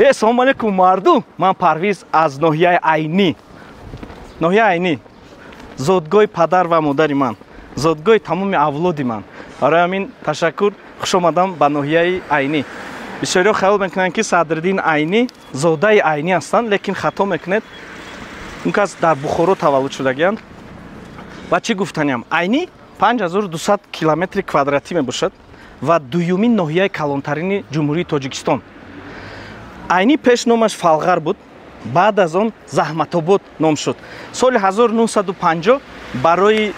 Assalomu alaykum mardum. Men Parviz az Nohiyayi Ayni. Nohiyayi Ayni. Зодгои падар ва модари ман, зодгои тамоми авлоди ман. Барои ҳамин ташаккур, хушомадам ба Ноҳияи Айни. Бисёриҳо хаёл мекунанд ки Садриддин Айни зодаи Айни ҳастанд, лекин хато мекунед. Он кас дар Бухоро таваллуд шудагиянд. Ва чӣ гуфтаниям? Айни 5200 километри квадратӣ мебошад ва дуюмин ноҳияи калонтарини Ҷумҳурии Тоҷикистон. Айни пеш номаш Фалғар буд. بعد از آن زحمت‌آباد نام شد. سال 1950 برای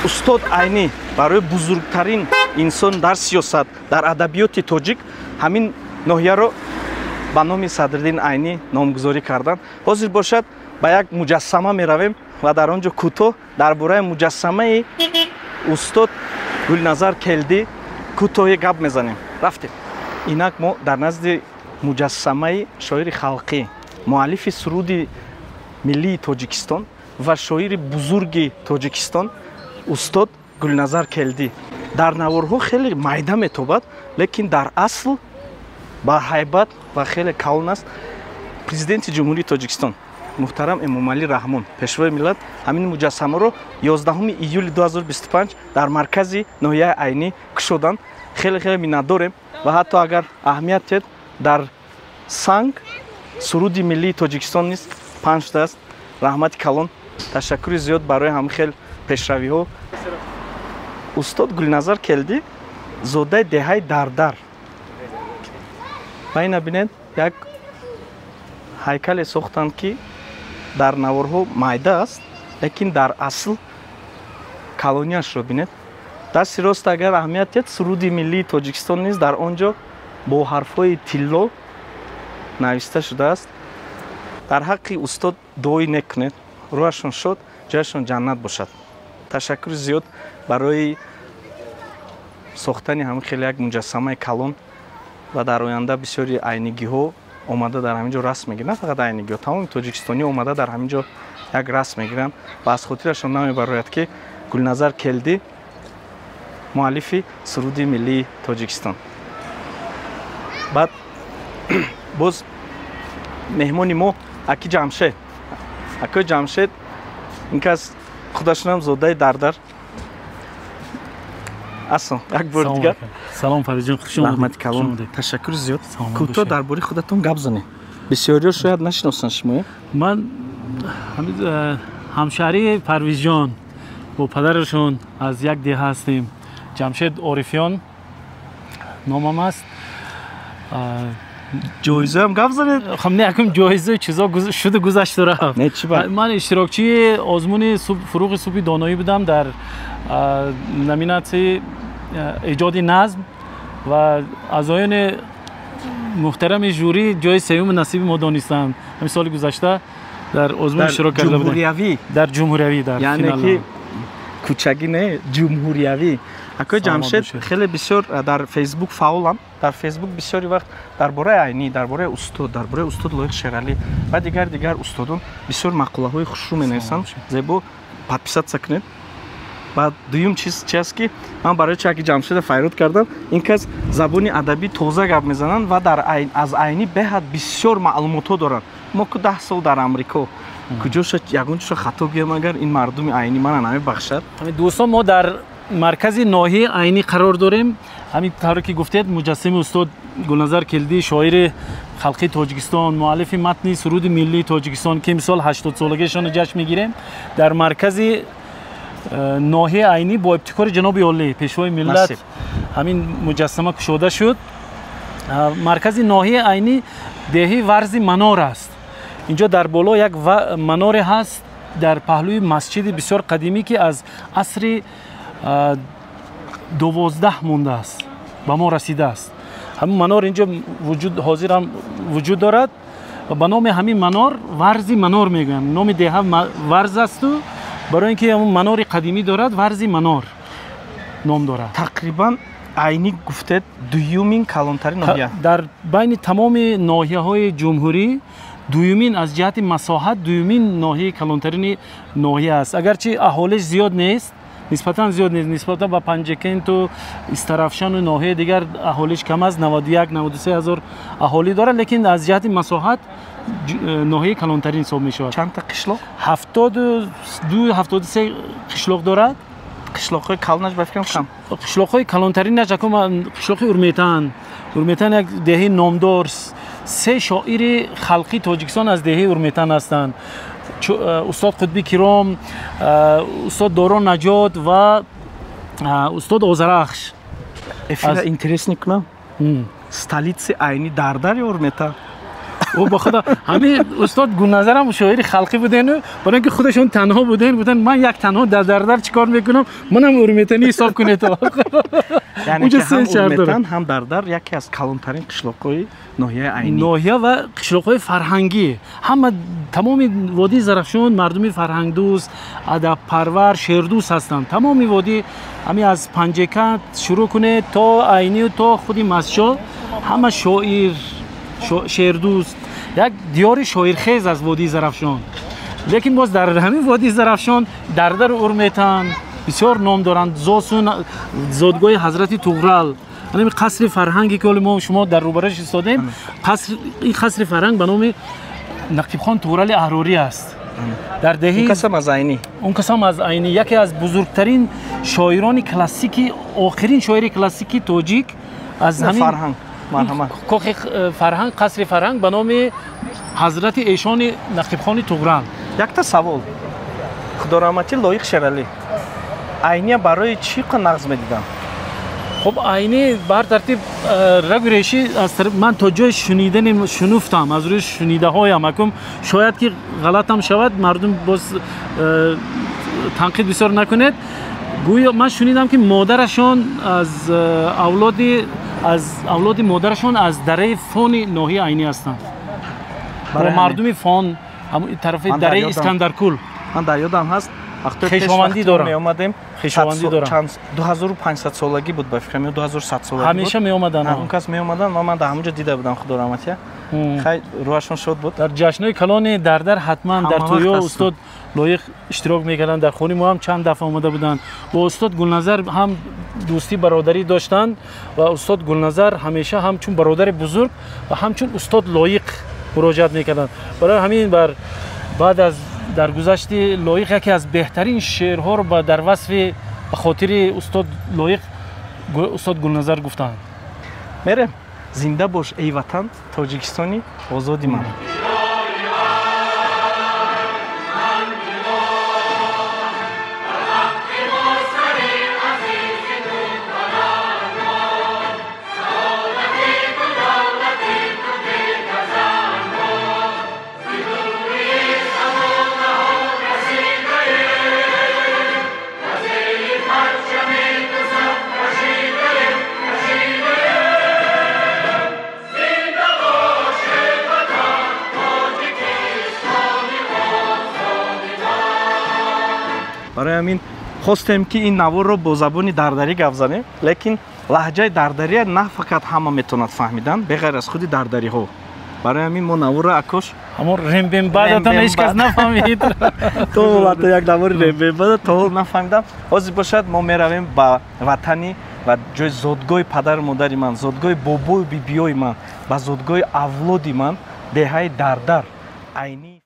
استاد عینی، برای بزرگترین انسان در سیاست، در ادبیات تاجیک همین ناحیه را به نام صدرالدین عینی نامگذاری کردند. حاضر باشد به یک مجسمه می‌رویم و در آنجا کوتاه درباره مجسمه استاد گلنظر کلدی کوتاه گپ می‌زنیم. رفتیم. اینک ما در نزد مجسمه شاعر خلقی، مؤلف سرود ملی تاجیکستان و شاعر بزرگ تاجیکستان استاد گلنظر کلدی در نوارها خیلی میده میتابد، لیکن در اصل با هیبت و خیلی کلان است. پرزیدنت جمهوری تاجیکستان محترم امامعلی رحمان پیشوای ملت همین مجسمه رو 11 ایول 2025 در مرکز ناحیه عینی کشودند. خیلی مینتداریم و حتی اگر اهمیت در سنگ سرودی ملی تاجیکستان نیست 5 دست. رحمت کلان، تشکر زیاد برای همه خیلی پیشروی ها. استاد گلنظر کلدی زاده دهه دردر. بین بینید یک هیکل ساختند که در نوارها میده است، لیکن در اصل کلانیش رو بینید. دستی راست اگر اهمیت سرودی ملی تاجیکستان نیست در آنجا با حرفای طلا نوشته شده است. در حق استاد دعای نکنید، روحشون شد، جایشون جنت باشد. تشکر زیاد برای ساختن همین خیلی یک مجسمه کلان و در آینده بسیاری عینیگی ها اومده در همینجا رسم میگیرن. نه فقط عینیگی ها، تمام تاجیکستانی اومده در همینجا یک رسم میگیرن و از خاطرشون نمیبراید که گلنظر کلدی مؤلف سرود ملی تاجیکستان. بعد باز مهمانی ما اکی جمشید. اکی جمشید این کس خودشون هم زاده دردر. اصلا یک بار دیگر سلام فرید جان، خوش اومدید. رحمت کلام، تشکر زیاد. کوتاه درباره خودتون گپ زنید. بسیاری شاید نشناسن شما. من همشهری پرویز جان با پدرشون از یک ده هستیم. جمشید عارفیان نامم است. جایزه هم گپ زنید. خب نه یکم جایزه چیزا شده گذشته رفت. نه چی بود؟ من اشتراکچی آزمون فروغ صوفی دانایی بودم در نامیناسی ایجاد نظم و اعضایان محترم جوری جای سوم نصیب ما دانستند. همین سال گذشته در آزمون اشتراک کرده بودم. در جمهوریوی در یعنی که کوچگی نه، جمهوریوی. اکای جمشید خیلی بسیار در فیسبوک فعالم. در فیسبوک بسیاری وقت درباره عینی، درباره استاد لایق شیرعلی و دیگر استادان بسیار مقاله های خوش رو می‌نویسند. زیبا подписаться کنید. بعد دویم چیز چی است که من برای چاکی جمشید فیرود کردم، این کس زبانی ادبی تازه گپ میزنن و در از عینی بهت بسیار معلومات دارن. ما که 10 سال در امریکا کجاش یگانش خطا گیم اگر این مردم عینی من نمیبخشد. همین دوستان ما در مرکز ناحیه عینی قرار داریم. همین طوری که گفتید مجسمه استاد گلنظر کلدی شاعر خلقی تاجیکستان، مؤلف متن سرود ملی تاجیکستان که امسال 80 سالگیشان جشن میگیریم در مرکز ناحیه عینی با ابتکار جناب عالی پیشوای ملت همین مجسمه کشوده شد. مرکز ناحیه عینی دهی ورزی منار است. اینجا در بالا یک منار هست در پهلوی مسجد بسیار قدیمی که از عصر 12 مونده است، به ما رسیده است. همین منار اینجا حاضر هم وجود دارد و به نام همین منار ورزی منار میگن. نام ده ورز است و برای اینکه همون منار قدیمی دارد ورزی منار نام دارد. تقریبا عینی گفتید دویومین کلانترین ناحیه در بین تمام ناحیه های جمهوری دویومین از جهت مساحت دویومین ناحیه کلانترین ناحیه است. اگرچه اهالیش زیاد نیست нисбатан зиёд нест. Нисбатан ба Панҷакент و Истарафшан و ноҳияи дигар аҳолиш кам аст. 91-93 ҳазор аҳолӣ дорад, лекин аз ҷиҳати масоҳат ноҳияи калонтарин ҳисоб мешавад. Чандта қишлоқ? 72-73 қишлоқ дорад. Қишлоқҳои калонаш ба фикрам кам. қишлоқҳои калонтаринаш қишлоқи Урметан. Урметан як деҳаи номдор. се шоири халқи Тоҷикистон аз деҳаи Урметан ҳастанд. устод Қутби Киром, устод Доро Наҷот ва устод Озарахш. Эфира интересный к нам. Столица айни Дардар ё Урмета? او با خدا همین استاد گلنظرم شاعر خلقی بودن، برای اینکه خودشون تنها بودن من یک تنها در چیکار میکنم، منم اورمیتانی حساب کنید تو. یعنی که هم اورمیتان هم دردر یکی از کلانترین قشلاق‌های ناحیه عینی. ناحیه و قشلاق‌های فرهنگی. همه تمام وادی زرافشان مردمی فرهنگ دوست، ادب پرور، شعر دوست هستند. تمام وادی همین از پنجکت شروع کنه تا عینی و تا خودی مسجد همه شعر دوست. یک دیار شاعرخیز از وادی زرافشان. لیکن باز در همین وادی زرافشان در اورمیتان بسیار نام دارند. زادگاه حضرت طغرل، همین قصر فرهنگی که ما شما در روبرش ایستادیم، این قصر فرهنگ به نام نقیب خان طغرل احراری است. در دهه اون قسم از عینی. اون قسم از عینی یکی از بزرگترین شاعران کلاسیکی، آخرین شاعر کلاسیکی تاجیک از همین فرهنگ. کوخ فرهنگ، قصر فرهنگ به نام حضرت ایشان نقیب خان طغرل. یک تا سوال. خدا رحمتی لایق شرالی. عینی برای چی نقض می‌دیدن؟ خب عینی بر ترتیب رگ ریشی از من تا جای شنوفتم از روی شنیده هایم اکم شاید که غلط هم شود مردم باز تنقید بسیار نکنید. گویا من شنیدم که مادرشان از اولاد مادرشان از دره فون ناحیه عینی هستند. برای مردمی فون همون طرف دره اسکندرکول. من در یادم هست خویشاوندی دارم. خویشاوندی دارم. 2500 سالگی بود با فکر 2100 سالگی بود. همیشه می اومدن. اون کس می اومدن و من در همونجا دیده بودم خدا رحمتی. خیلی روحشون شاد بود. در جشن‌های کلان در حتما در تویا استاد لایق اشتراک می‌کردن. در خونه ما هم چند دفعه اومده بودن. با استاد گلنظر هم دوستی برادری داشتن و استاد گلنظر همیشه هم چون برادر بزرگ و همچون استاد لایق مراجعت می‌کردن. برای همین بعد از درگذشت لایق یکی از بهترین شعرها رو در وصف به خاطر استاد لایق استاد گلنظر گفتن. میرم زنده باش ای وطن تاجیکستانی آزادی من. برای همین خواستیم که این نوار رو با زبان دردری گپ زنیم، لیکن لهجه دردری نه فقط همه میتونند فهمیدن بغیر از خود دردری ها. برای همین ما نوار رو اکوش همون رمبیم بعد هیچ کس نفهمید. تو وقتی یک نوار رمبیم بعد تو نفهمیدم. حاضر باشد ما میرویم با وطنی و جای زادگاه پدر مادر من، زادگاه بابا و بیبیای من، با زادگاه اولاد من، دهه دردر عینی.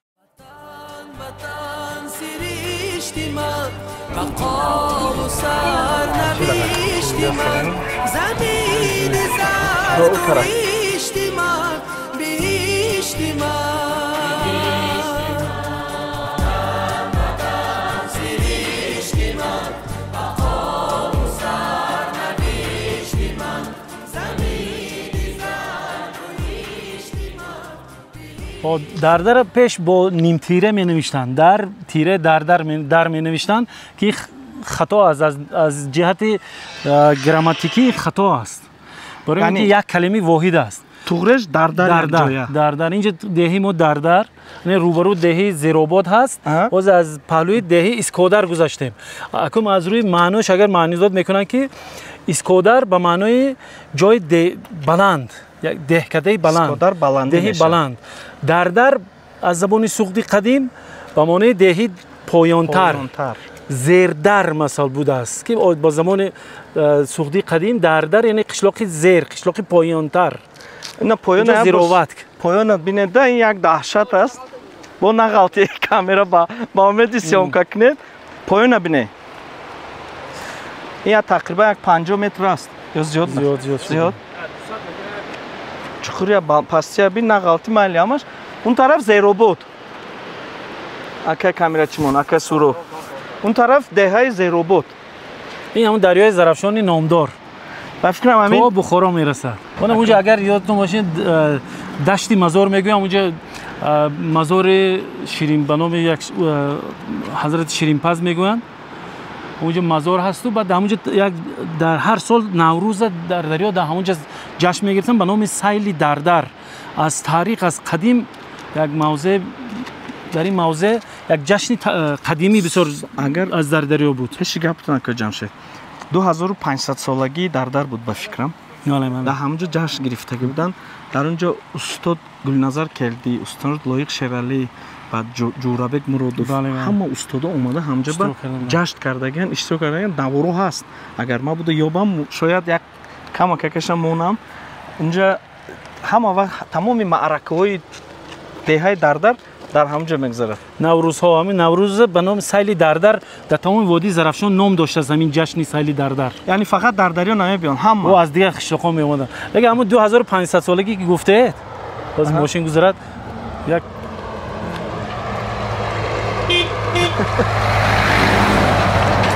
مقام و سرنوشت من زمین زرد و عشق من بهشت من سرشت من مقام و سرنوشت من زمین زرد و عشق من. دردر پیش با نیم تیره می نوشتن. در تیره در می نوشتن که خطا است از جهت گراماتیکی خطا است. برای اینکه یک کلمه واحد است. طغرش دردر اینجا دهی ما دردر یعنی روبرو دهی زیرآباد هست. باز از پهلوی دهی اسکودر گذاشتیم. اکنون از روی معناش اگر معنی داد میکنن که اسکودر به معنای جای بلند، یک دهکده بلند، دهی بلند. دردر از زبان سوقدی قدیم به معنای دهی پایانتر. زیردر مثال بوده است که با زمان سوختی قدیم دردر یعنی قشلاق زیر قشلاق پایانتر اینا اینجا زیروت پایان بینید این یک دهشت است با نغلطی کامera با امید سیامکا کنید پایان بینید این تقریبا یک 50 متر است یا زیاد چخوری پستی بین نغلطی مایلی همش اون طرف زیرو بود اکا کامera چیمون اکا سورو اون طرف دههای زیرو بود این همون دریای زرافشان نامدار و فکرم همین تو بخارا میرسه اون اونجا اگر یادتون باشه دشتی مزار میگویم اونجا مزار شیرین به نام یک حضرت شیرینپز میگوین اونجا مزار هست و بعد همونجا در هر سال نوروز در دریا در همونجا جشن میگرفتن به نام سیل دردر از تاریخ از قدیم یک موضع در این موضع یک جشن قدیمی بسیار اگر از در دریا بود هیچ گپتون که جمشید 2500 سالگی دردر بود به فکرم در همونجا جشن گرفته بودن در اونجا استاد گلنظر کلدی استاد لایق شیرالی بعد جورابک مرادوف همه استادا اومده همونجا با جشن کردگان اشتراک کردگان نوارو هست اگر ما بوده یابم شاید یک کم کشم مونم اونجا همه وقت تمام معرکه های دههای دردر در همونجا میگذرد نوروز ها همین نوروز به نام سیل دردر در تمام وادی زرافشان نام داشته زمین جشن سیل دردر یعنی فقط در دریا نمیان همه و از دیگر قشلاق‌ها می اومدن دیگه همون 2500 سالگی که گفته باز ماشین گذرد یک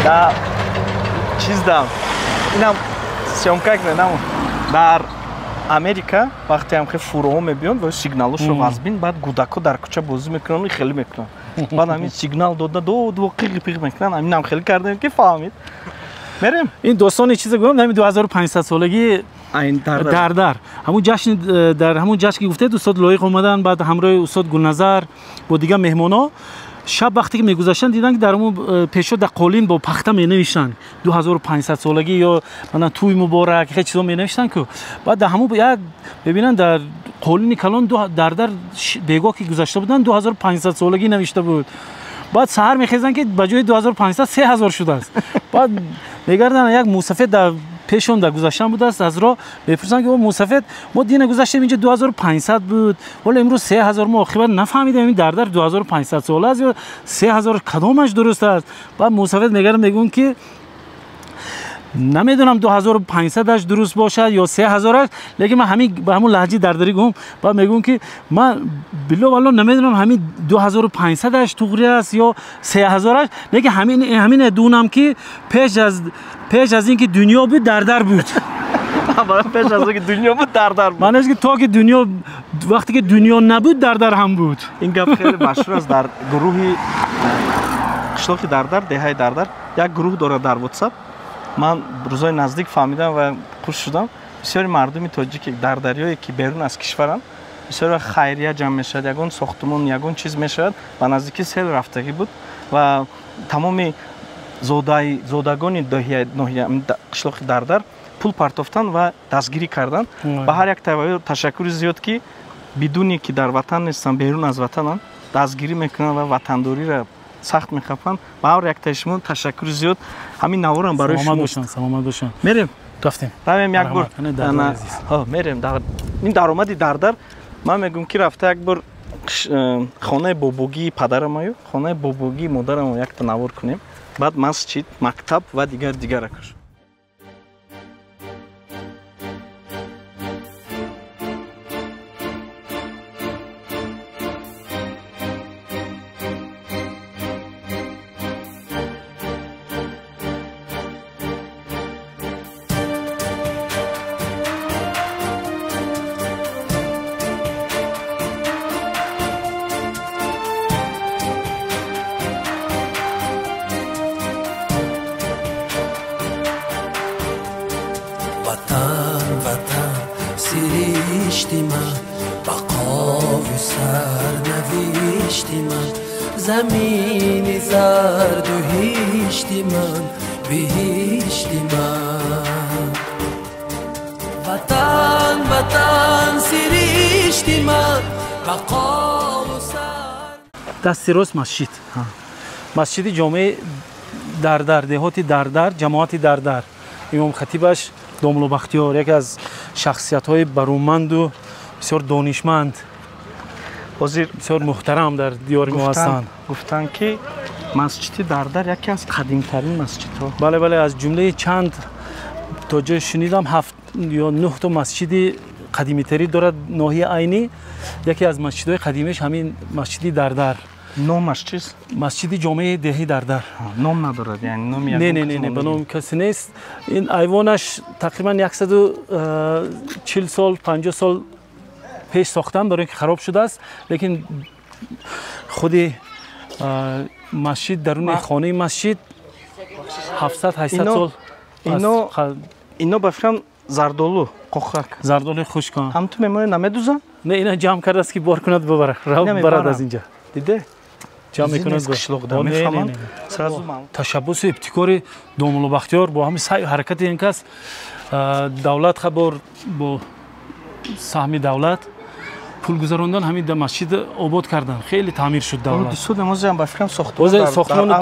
در چیز دام اینم سیامکا کنم در امریکا وقتی هم که فروها میبیان و سیگنالش رو وزبین بعد گودکو در کوچه بازی میکنن خیلی میکنن بعد همین سیگنال داده دو قیق میکنن همین هم خیلی کردن که فهمید میریم این دوستان چیز گفتم همین 2500 سالگی این دردر همون جشن در همون جشن که گفته استاد لایق اومدن بعد همراه استاد گلنظر با دیگه مهمانا شب وقتی که میگذاشتن دیدن که در اون پیشو در قالین با پخته می نوشتن 2500 سالگی یا مثلا توی مبارک خیلی چیزا می نوشتن که بعد در همون یک ببینن در قالین کلان در بیگاه که گذاشته بودن 2500 سالگی نوشته بود بعد سحر میخیزن که به جای 2500 3000 شده است بعد میگردن یک موسفید در پیشون در گذاشتن بود است از راه بپرسن که او موسفید ما دین گذاشتیم اینجا 2500 بود ولی امروز 3000 ما آخر نفهمیدیم این در 2500 ساله است یا 3000 کدامش درست است بعد موسفید میگن که نمیدونم 2500 اش درست باشه یا 3000 اش لیکن من همین به همون لهجه دردری گم بعد میگم که من بالله والله نمیدونم همین 2500 اش توغری است یا 3000 اش لیکن همین دونم که پیش از اینکه دنیا بود دردر بود پیش از اینکه دنیا بود دردر بود معنیش که تا که دنیا وقتی که دنیا نبود دردر هم بود این گپ خیلی مشهور است در گروهی قشلاق دردر دههای دردر یک گروه داره در واتساپ من روزای نزدیک فهمیدم و خوش شدم بسیاری مردمی تاجیک در دریایی که بیرون از کشورن بسیار خیریه جمع میشد یگون ساختمون یگون چیز میشد و نزدیکی سیل رفتگی بود و تمام زودگان ناحیه قشلاق دردر پول پرداختن و دستگیری کردن به هر یک تشکر زیاد که بدونی که در وطن نیستن بیرون از وطنن دستگیری میکنن و وطنداری را سخت میخوان با هر یک تشمون تشکر زیاد همین نوارم برای شما سلامت باشن میریم رفتیم یک بار میریم در این درآمدی دردر من میگم که رفته یک بار خانه بابوگی پدرم و خانه بابوگی مادرم یک تا نوار کنیم بعد مسجد مکتب و دیگر کش زمین زرد و هیشتی من بهیشتی من وطن سریشتی من بقا و سر دست راست مسجد مسجد جامع дардар, деҳоти дардар, ҷамоати дардар. имом хатибаш домло бахтиёр яке аз шахсиятҳои баруманду бисёр донишманд, ҳозир бисёр муҳтарам дар диёри мо ҳастанд. гуфтанд ки масҷиди дардар яке аз қадимтарин масҷидҳо. бале бале, аз ҷумлаи чанд то ҷое шунидам 7 ё 9 то масҷиди қадимитарӣ дорад ноҳияи Айнӣ. яке аз масҷидҳои қадимиш ҳамин масҷиди дардар, номаш чист? масҷиди ҷомеи деҳаи дардар. ном надорад, яъни номи не, ба номи касе нест. ин айвонаш тақрибан 140 сол 50 сол пеш сохтан, барои ин ки хароб шудааст. лекин худи масҷид, даруни хонаи масҷид 700-800 сол. ино ба фикрам зардолу қоқак, зардолуи хушкон ҳам ту мемонӣ намедуза? не, ина ҷамъ кардааст ки бор кунад бабарад, барад аз инҷа. диде ҷамъ мекунад қишлоқда мефаҳманд сразу маълум. ташаббуси ибтикори домулло бахтиёр бо ҳамин сайю ҳаракати ин кас, давлат хабор бо саҳми давлат пул гузарондан ҳамин да масҷид обод кардан, хеле таъмир шуд давлат. дусуд мозиам ба фикрам сохтмони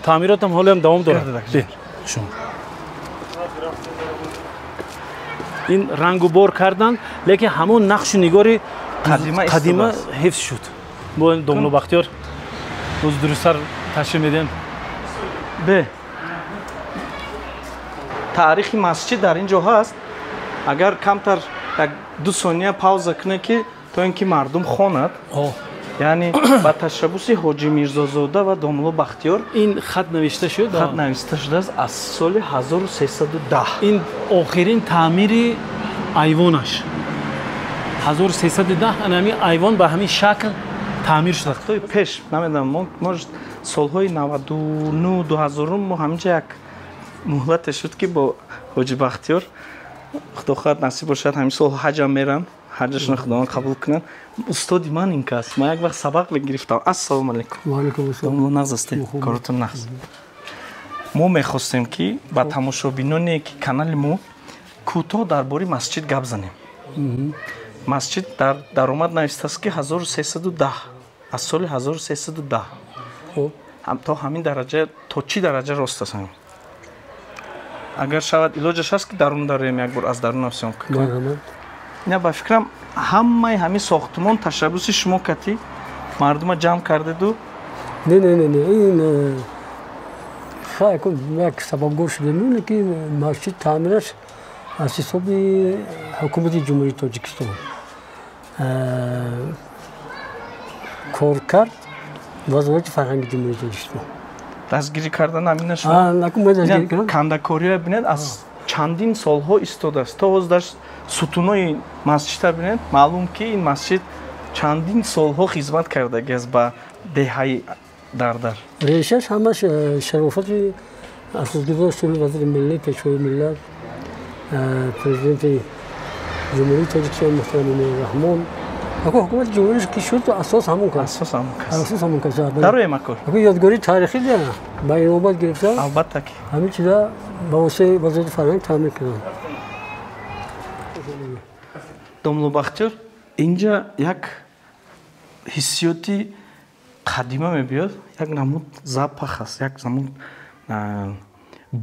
таъмиротам ҳолиам давом дорад. ин рангу бор кардан, лекин ҳамон нақшу нигори қадима ҳифз шуд. бо домло бахтиёр рӯз дурусттар ташриф медиҳем. бе таърихи масҷид дар ин ҷо ҳаст. агар камтар 1-2 сония пауза куне ки то ин ки мардум хонад, яъне ба ташаббуси ҳоҷӣ мирзозода ва домло бахтиёр ин хат навишта шуд. хат навишта шудааст аз соли 1310. ин охирин таъмири айвонаш 1310. ҳамин айвон ба ҳамин шакл таъмир шуда. вақтои пеш намедонам, может солҳои 99-2000 мо ҳаминҷа як муҳлате шуд ки бо ҳоҷи бахтиёр худо хоҳад насиб бошад ҳамин сол ҳаҷам мерам, ҳаҷашона худованд қабул кунад. устоди ман ин кас, ман як вақт сабақ мегирифтам. ассалому алайкум. домло нағз астед, коротон нағз. мо мехостем ки ба тамошобиноне ки канали мо кӯтоҳ дар бори масҷид гап занем. масҷид дар даромад навистааст ки 1310, аз соли 1310. то ҳамин дараҷа, то чӣ дараҷа рост аст ҳамин? агар шавад илоҷаш ҳаст ки дарун дароем як бор аз дарунам сёмка кунем. ина ба фикрам ҳамаи ҳамин сохтмон ташаббуси шумо кати мардума ҷамъ кардеду? не ин як сабабгор шуда меёне ки масҷид таъмираш аз ҳисоби ҳукумати ҷумҳурии Тоҷикистон кор кард, вазорати фарҳанги ҷумҳурии Тоҷикистон дастгирӣ кардан ҳамина шумо кандакориро бинед аз чандин солҳо истодааст. то ҳоз дар сутунои масҷидро бинед, маълум ки ин масҷид чандин солҳо хизмат кардагиаст ба деҳаи дардар. решаш ҳамаш шарофати асосгузори сулҳи вазири миллӣ, пешвои миллат, президенти ҷумҳурии Тоҷикистон муҳтарам Эмомалроҳмон, ҳукумати ҷумҳуриш ки шуд асос ҳамон кас. ҳамон кас. дароем акор. ёдгории таърихӣ дия ба инобат гирифта. албатта ки ҳамин чиза ба воситаи вазорати фарҳанг таъмир карданд. домло бахтиёр, инҷа як ҳиссиёти қадима мебиёд, як намуд запах аст, як намуд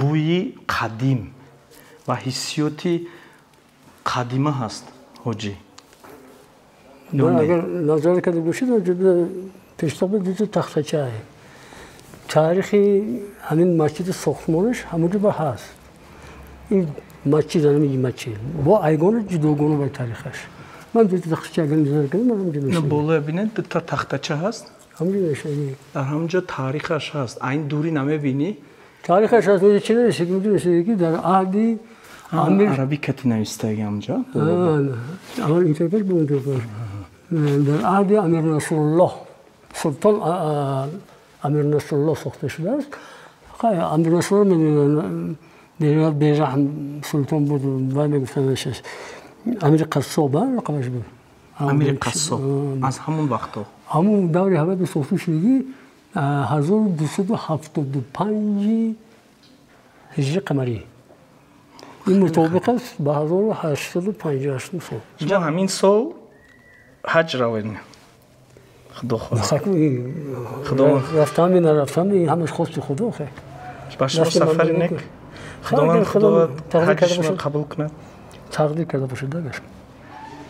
бӯи қадим ва ҳиссиёти қадима ҳаст. ҳоҷӣ агар назар карда бошед пештоби ду тахтачае таърихи ҳамин масҷиди сохтмонаш ҳамуҷо ба ҳаст. ин масҷид бо айгони ҷудогона ба таърихаш. ман ду тахтача агар назар кардам ҳамуҷо болоя бинед дута тахтача ҳаст. дар ҳамуҷо таърихаш ҳаст. айн дурӣ намебинӣ? таърихаш ҳаст. чӣ навишта ки дар аҳди عربی کتی نویسته همجا؟ اول اینترپل به اونجا در عهد امیر نصرالله سلطان امیر نصرالله ساخته شده است. امیر نصرالله می‌دونید بیرحم سلطان بود و میگفتنش امیر قصاب لقبش بود. امیر قصاب از همون وقتا همون دوری همه به ساخته شدگی 1275 هجری قمری. این مطابق است با 1858 سال. اینجا همین سال حج رویم. خدا خدا. رفتم این همش خواست خدا خیلی. ба шумо сафари нек. Худованд ҳаҷи шумо қабул кунад. тақдир карда бошад дагаш.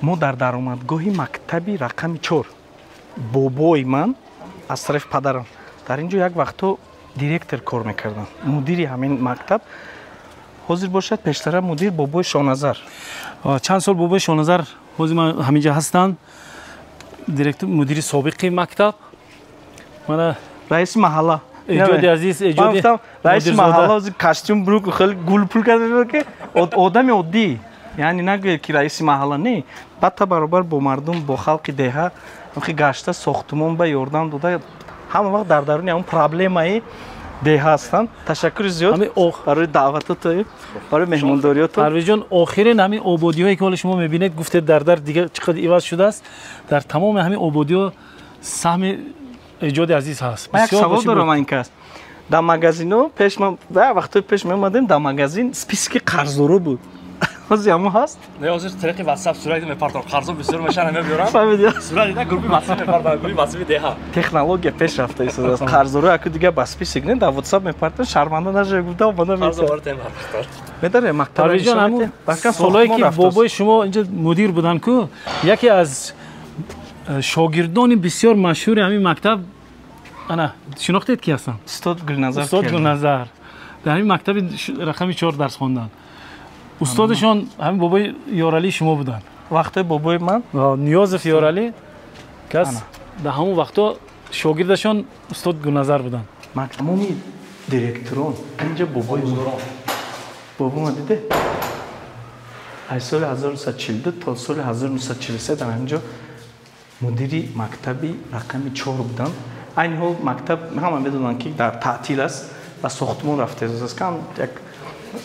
мо дар даромадгоҳи мактаби рақами 4 бобои ман аз тарафи падарам дар ин ҷо як вақтҳо директор кор мекардам, мудири ҳамин мактаб. ҳозир бошад пештара мудир бобои Шоназар. чанд сол бобои Шоназар ҳозир ҳаминҷа ҳастанд, директор мудири собиқи мактаб. мана раиси маҳалла эҷоди азиз, эҷоди раиси маҳалла ҳозир костюм бурук хеле гул пул карда ки одами оддӣ, яъне нагӯед ки раиси маҳалла не, бата баробар бо мардум, бо халқи деҳа гашта сохтумон ба ёрдам дода ҳама вақт дар даруни ҳамон проблемаи деҳа ҳастанд. ташаккури зиёд барои даъватотон, барои меҳмондориётон. парвизҷон, охирин ҳамин ободиҳое ки ҳоло шумо мебинед, гуфтед дар дига чӣ қадр иваз шудааст. Дар тамоми ҳамин ободиҳо саҳми эҷоди азиз ҳаст. Ман як савол дорам ин кас. Дар магазино пеш ман вақтҳои пеш меомадем, дар магазин списики қарздоро буд. ҳозир ҳамон ҳаст? Не, ҳозир тариқи WhatsApp сурат мепартам. Қарзо бисёр мешан мебиёрам. Фаҳмидӣ? Сурат дида группи WhatsApp мепартам, группи WhatsApp деҳа. Технология пеш рафта истодааст. Қарздоро аку дига ба списик не дар WhatsApp мепартам, шарманда нашавед гуфтам, бада Қарзо метар. вартем бартар. Метаре мактаб. парвизҷон, ҳамун солое ки бобои шумо инҷа мудир будан ку, яке аз шогирдони бисёр машҳури ҳамин мактаб ана шинохтед ки ҳастанд? Устод Гулназар. устод Гулназар дар ҳамин мактаби рақами 4 дарс хонданд. устодашон ҳамин бобои Ёралии шумо буданд. Вақтои бобои ман Ниёзов Ёралӣ кас дар ҳамон вақтҳо шогирдашон устод Гулназар буданд. тамоми директорон инҷа бобои бобома диде аз соли 1942 то соли 1943 дар ҳаминҷо мудири мактаби рақами 4 буданд. айни ҳол мактаб ҳама медонанд ки дар таътил аст ва сохтмон рафтааст. кам як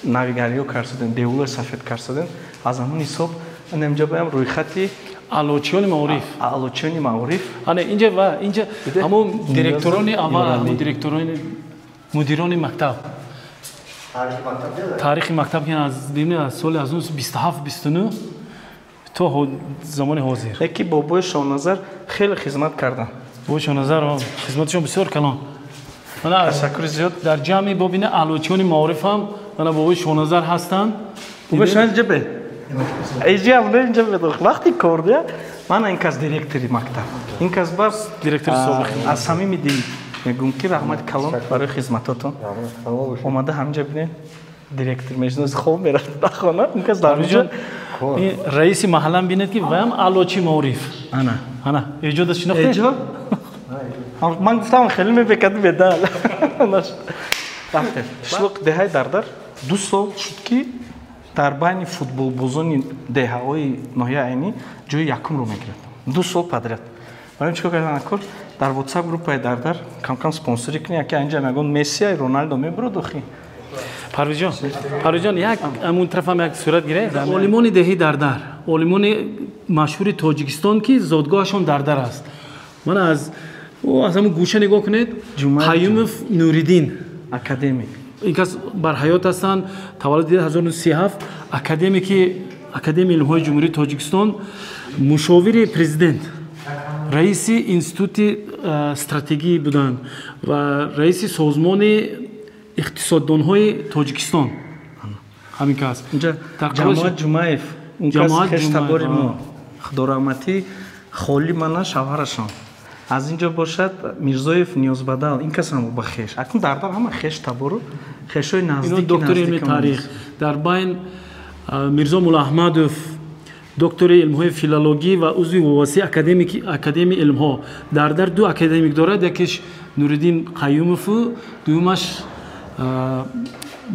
навигариё карсадем, девулаи сафед карсадем. аз ҳамон ҳисоб инҷа боям рӯйхати алочиёни маориф. алочиёни маориф. ана инҷа ҳамон директорони аввал, ҳамон директорони мудирони мактаб. таърихи мактаб ки аз бимни аз соли 1927-29 то замони ҳозир. леки бобои Шоназар хеле хизмат карданд. бобои Шоназар хизматашон бисёр калон. ташаккури зиёд. дар ҷамъи бобина алочиёни маориф ҳам ана бобои Шоназар ҳастанд. бобои Шоназар бе инҷа медохт вақти кор дия ман ин кас директори мактаб, ин кас ба директори собиқ аз самими дил мегӯям ки раҳмати калон барои хизматотон. омада ҳамҷа бинед директор мешинос хоб мерафт ба хона. ин кас дар ҷо раиси маҳаллам бинед ки ваям алочи маориф. ана эҷодаш шинохтед? ман гуфтам хеле мебекади бедал. рафтем шлоқ деҳаи Дардар 2 сол шуд ки дар байни футболбозони деҳаҳои ноҳияи айнӣ ҷои якумро мегирад. 2 сол подряд. барои чӣ кор кардам акор дар WhatsApp группаи Дардар кам спонсорӣ кунӣ, яке анҷа мегон Месси, Роналдо мебуро дохи. Парвизҷон, як амун тарафам як сурат гиред. Олимони деҳаи Дардар, олимони машҳури Тоҷикистон ки зодгоҳашон Дардар аст. Мана аз ҳамун гӯша нигоҳ кунед, Қаюмов Нуриддин академик. ин кас бар ҳаёт ҳастанд. таваллуди 1937 академияи илмҳои ҷумҳурии Тоҷикистон, мушовири президент, раиси институти стратегӣ буданд ва раиси созмони иқтисоддонҳои Тоҷикистон. ҳамин кас. ҷамоат Ҷумаев, ин кас хештабори мо, худораҳматӣ холи мана шавҳарашон. аз инҷо бошад Мирзоев Ниёзбадал, ин кас ҳам ба хеш. акун Дардар ҳама хеш табору хешои наздики. доктори илми таърих. дар байн Мирзо Муллааҳмадов, доктори илмҳои филологӣ ва узви вобаста академияи илмҳо. Дардар 2 академик дорад, якеш Нуриддин Қаюмову, дуюмаш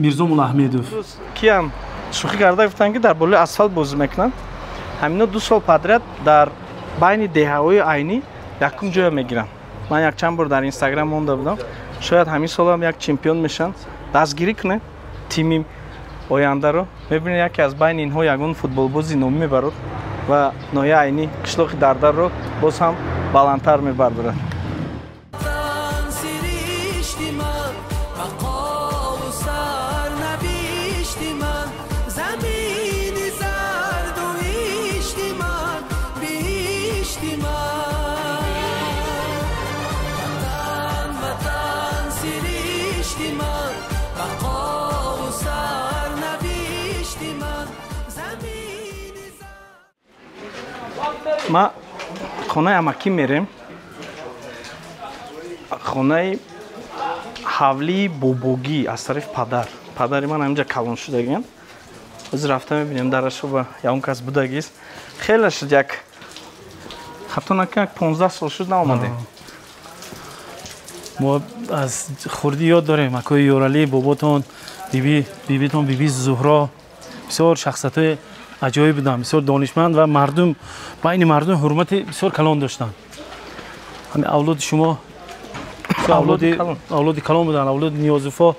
Мирзо Муллааҳмедов. киам шӯхӣ карда гуфтанд ки дар болои асфалт бозӣ мекунанд. ҳамино 2 сол подряд дар байни деҳаҳои айнӣ якум ҷоя мегиранд. ман якчанд бор дар Инстаграм монда будам. шояд ҳамин солам як чемпион мешанд. дастгирӣ кунед тими ояндаро. мебинед яке аз байни инҳо ягон футболбози номӣ мебарад ва ноҳияи айнӣ қишлоқи Дардарро боз ҳам баландтар мебардорад. ما خونه اماکی میریم خونه حولی بوبوگی از طرف پدری من همینجا کلان شدگین از رفته میبینیم درش و یا اون کس بودگیست خیلی شد یک حتی نکن یک 15 سال شد نامده ما از خوردی یاد داریم اکوی یورالی باباتون بیبیتون بیبی زهرا بسیار شخصیت عجایب بودن بسیار دانشمند و مردم بین مردم حرمت بسیار کلان داشتن همین اولاد شما اولاد کلان بودن اولاد نیازوفا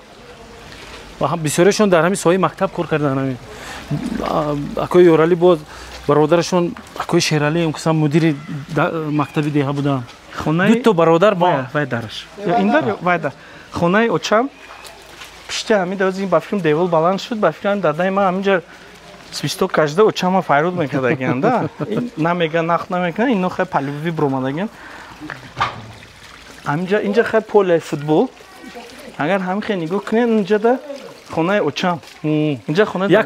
و هم بسیارشون در همین سایه مکتب کار کردن همین اکوی یورالی باز برادرشون اکوی شیرالی اون کسان مدیر مکتبی دیگه بودن دو تا برادر با وای درش این در وای در خونه اوچم پشت همین دوز این بافکرم دیول بالان شد بافکرم دادای ما همینجا سویستو کجده اوچم ها فایرود میکردگین ده این نمیگن نخ نمیکنه اینو خیلی پلوی برومادگین همینجا اینجا خیلی پول فوتبال اگر همین خیلی نگاه کنین اینجا ده خونه اوچم اینجا خونه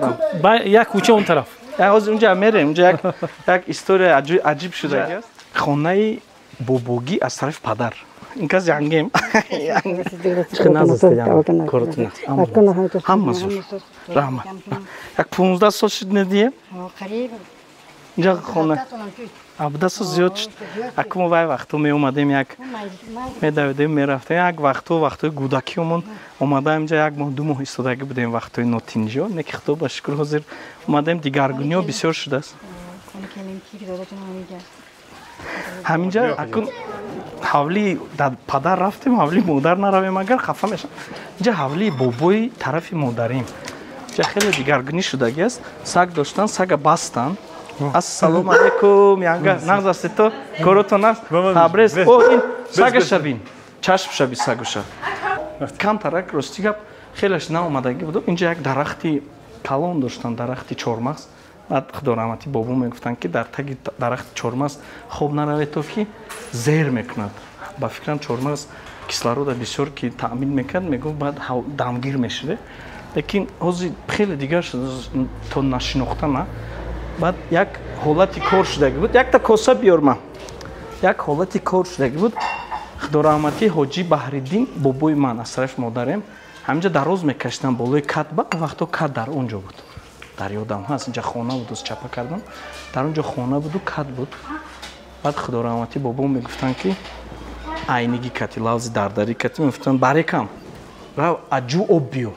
یک کوچه اون طرف از اونجا میریم اونجا یک استوری عجیب شده است خونه بوبوگی از طرف پدر این کس جنگیم همه زور رحمت یک 15 سال شد ندیه اینجا خونه 17 سال زیاد شد اکمو وای وقتو می اومدیم یک می دویدیم می رفتیم یک وقتو گودکیمون اومدیم اینجا یک ماه دو ماه ایستادگی بودیم وقتوی نوتینجا نکی خدا شکر حاضر اومدیم دیگرگونی ها بسیار شده است همینجا اکن حولی پدر رفتیم حولی مادر نرویم اگر خفه میشم اینجا حولی بابوی طرف مادریم اینجا خیلی دیگرگونی شدگی است سگ داشتن سگ بستن السلام علیکم یانگا نغز است تو کارتون است تبریز او این سگش بین چشم شبی سگش کم ترک راستی گپ خیلیش ناامدگی بود اینجا یک درختی کلان داشتن درختی چهارمغز بعد خدا رحمتی بابا میگفتن که در تگ درخت چهارمغز خوب نروید تو که زهر میکند با فکرم چهارمغز کیسلارود بسیار که تامین میکرد میگفت بعد دمگیر میشده لیکن حاضی خیلی دیگر شد تو نشناخته نه بعد یک حالتی کار شدگی بود یک تا کوسه بیارم یک حالتی کار شدگی بود خدا رحمتی حاجی بحریدین بابای من از طرف مادرم همینجا دراز میکشتن بالای کت با وقتا کت در اونجا بود در یادم هست اینجا خانه بود از چپا کردم در اونجا خانه بود و کت بود بعد خدا رحمتی بابا میگفتن که عینگی کتی لفظی درداری کتی میگفتن برکم رو اجو آب بیار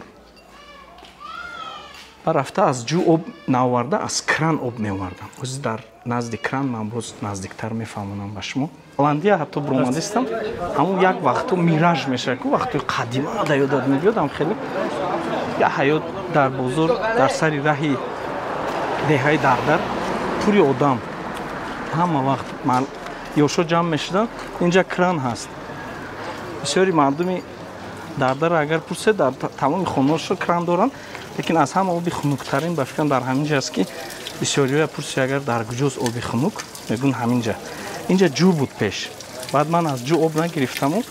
رفته از جو آب نآورده از کران آب می‌آوردم. از در نزدیک کران من باز نزدیکتر می‌فهمونم با شما. هلندیا حتی برومادیستم همون یک وقتو میراژ میشه که وقتی قدیما در یادم میاد خیلی یا حیات در بزرگ در سری راهی دههای دردر پوری آدم همه وقت من یوشو جمع میشدن اینجا کران هست. بسیاری مردمی دردر اگر پرسه در تمام خونه‌شون کران دارن. لیکن از همه آبی خنک‌ترین به فکرم در همینجا است که بسیاری‌ها پرسی اگر در کجاست آبی خنک میگن همینجا. اینجا جو بود پیش. بعد من از جو آب نگرفتم و